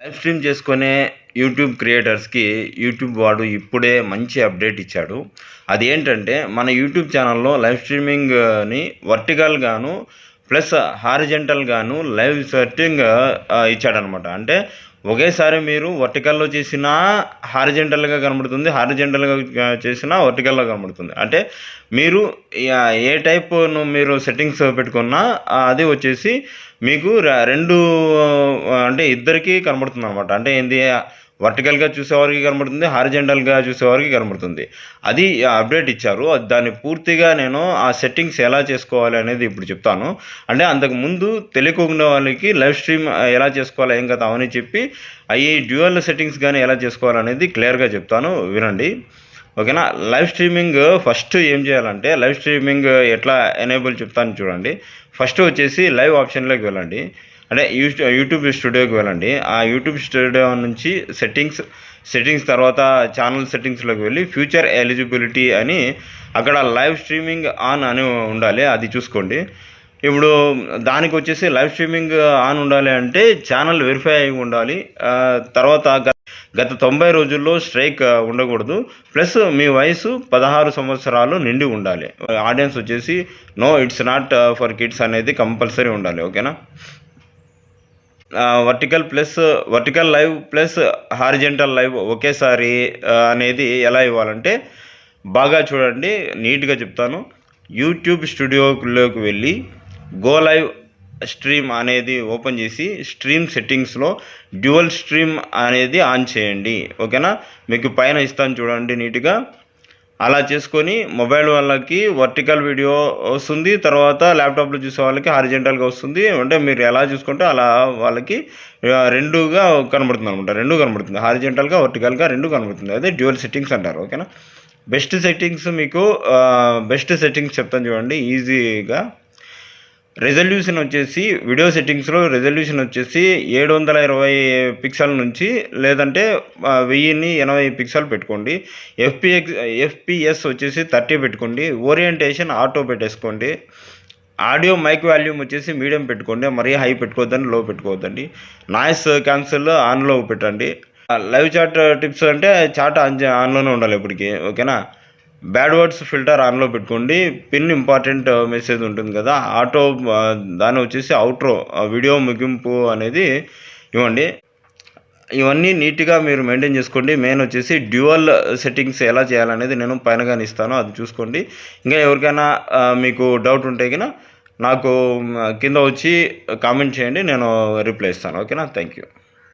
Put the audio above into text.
Live stream చేసుకునే YouTube క్రియేటర్స్కి YouTube వాడు ఇప్పుడే మంచి అప్డేట్ ఇచ్చాడు. అది ఏంటంటే మన యూట్యూబ్ ఛానల్లో లైవ్ స్ట్రీమింగ్ని వర్టికల్గాను ప్లస్ హారిజెంటల్గాను లైవ్ సెట్టింగ్ ఇచ్చాడనమాట. అంటే ఒకేసారి మీరు వర్టికల్లో చేసినా హారిజెంటల్గా కనబడుతుంది, హారిజెంటల్గా చేసినా వర్టికల్లో కనబడుతుంది. అంటే మీరు ఏ టైప్ను మీరు సెట్టింగ్స్ పెట్టుకున్నా అది వచ్చేసి మీకు రెండు అంటే ఇద్దరికీ కనబడుతుంది అనమాట. అంటే ఏంది, వర్టికల్గా చూసేవారికి కనబడుతుంది, హారిజెంటల్గా చూసేవారికి కనబడుతుంది. అది అప్డేట్ ఇచ్చారు. దాన్ని పూర్తిగా నేను ఆ సెట్టింగ్స్ ఎలా చేసుకోవాలి అనేది ఇప్పుడు చెప్తాను. అంటే అంతకుముందు తెలియకుండా వాళ్ళకి లైవ్ స్ట్రీమ్ ఎలా చేసుకోవాలి ఏం కదా అవని చెప్పి అవి డ్యూయల్ సెట్టింగ్స్ కానీ ఎలా చేసుకోవాలనేది క్లియర్గా చెప్తాను, వినండి. ఓకేనా. లైవ్ స్ట్రీమింగ్ ఫస్ట్ ఏం చేయాలంటే లైవ్ స్ట్రీమింగ్ ఎట్లా ఎనేబుల్ చెప్తాను చూడండి. ఫస్ట్ వచ్చేసి లైవ్ ఆప్షన్లోకి వెళ్ళండి. అంటే యూట్యూబ్ స్టూడియోకి వెళ్ళండి. ఆ యూట్యూబ్ స్టూడియో నుంచి సెట్టింగ్స్ తర్వాత ఛానల్ సెట్టింగ్స్లోకి వెళ్ళి ఫ్యూచర్ ఎలిజిబిలిటీ అని అక్కడ లైవ్ స్ట్రీమింగ్ ఆన్ అని ఉండాలి, అది చూసుకోండి. ఇప్పుడు దానికి వచ్చేసి లైవ్ స్ట్రీమింగ్ ఆన్ ఉండాలి అంటే ఛానల్ వెరిఫై అయి ఉండాలి. తర్వాత గత 90 రోజుల్లో స్ట్రైక్ ఉండకూడదు. ప్లస్ మీ వయసు 16 సంవత్సరాలు నిండి ఉండాలి. ఆడియన్స్ వచ్చేసి no it's not for kids అనేది కంపల్సరీ ఉండాలి. ఓకేనా. Vertical line plus horizontal line ఒకేసారి అనేది ఎలా ఇవ్వాలంటే బాగా చూడండి, నీట్గా చెప్తాను. యూట్యూబ్ స్టూడియోలోకి వెళ్ళి గో లైవ్ స్ట్రీమ్ అనేది ఓపెన్ చేసి స్ట్రీమ్ సెట్టింగ్స్లో డ్యూయల్ స్ట్రీమ్ అనేది ఆన్ చేయండి. ఓకేనా. మీకు పైన ఇస్తాను చూడండి నీట్గా. అలా చేసుకొని మొబైల్ వాళ్ళకి వర్టికల్ వీడియో వస్తుంది, తర్వాత ల్యాప్టాప్లో చూసే వాళ్ళకి హారిజెంటల్గా వస్తుంది. అంటే మీరు ఎలా చూసుకుంటే అలా వాళ్ళకి రెండుగా కనబడుతుంది అనమాట. రెండు కనబడుతుంది, హారిజెంటల్గా వర్టికల్గా రెండు కనబడుతుంది. అదే డ్యూయల్ సెట్టింగ్స్ అంటారు. ఓకేనా. బెస్ట్ సెట్టింగ్స్ చెప్తాను చూడండి ఈజీగా. రెజల్యూషన్ వచ్చేసి వీడియో సెట్టింగ్స్లో రెజల్యూషన్ వచ్చేసి 720 పిక్సెల్ నుంచి లేదంటే 1080 పిక్సెల్ పెట్టుకోండి. ఎఫ్పిఎస్ వచ్చేసి 30 పెట్టుకోండి. ఓరియంటేషన్ ఆటో పెట్టేసుకోండి. ఆడియో మైక్ వాల్యూమ్ వచ్చేసి మీడియం పెట్టుకోండి, మరీ హై పెట్టుకోవద్దండి, లో పెట్టుకోవద్దండి. నాయిస్ క్యాన్సిల్ ఆన్లో పెట్టండి. లైవ్ చాట్ టిప్స్ అంటే చాట్ ఆన్లోనే ఉండాలి ఇప్పటికి. ఓకేనా. బ్యాడ్ వర్డ్స్ ఫిల్టర్ ఆన్లో పెట్టుకోండి. పిన్ ఇంపార్టెంట్ మెసేజ్ ఉంటుంది కదా, ఆటో దాన్ని వచ్చేసి అవుట్రో వీడియో ముగింపు అనేది ఇవ్వండి. ఇవన్నీ నీట్గా మీరు మెయింటైన్ చేసుకోండి. మెయిన్ వచ్చేసి డ్యూయల్ సెట్టింగ్స్ ఎలా చేయాలనేది నేను పైనగానే ఇస్తాను, అది చూసుకోండి. ఇంకా ఎవరికైనా మీకు డౌట్ ఉంటే కన్నా నాకు కింద వచ్చి కామెంట్ చేయండి, నేను రిప్లై ఇస్తాను. ఓకేనా. Thank you.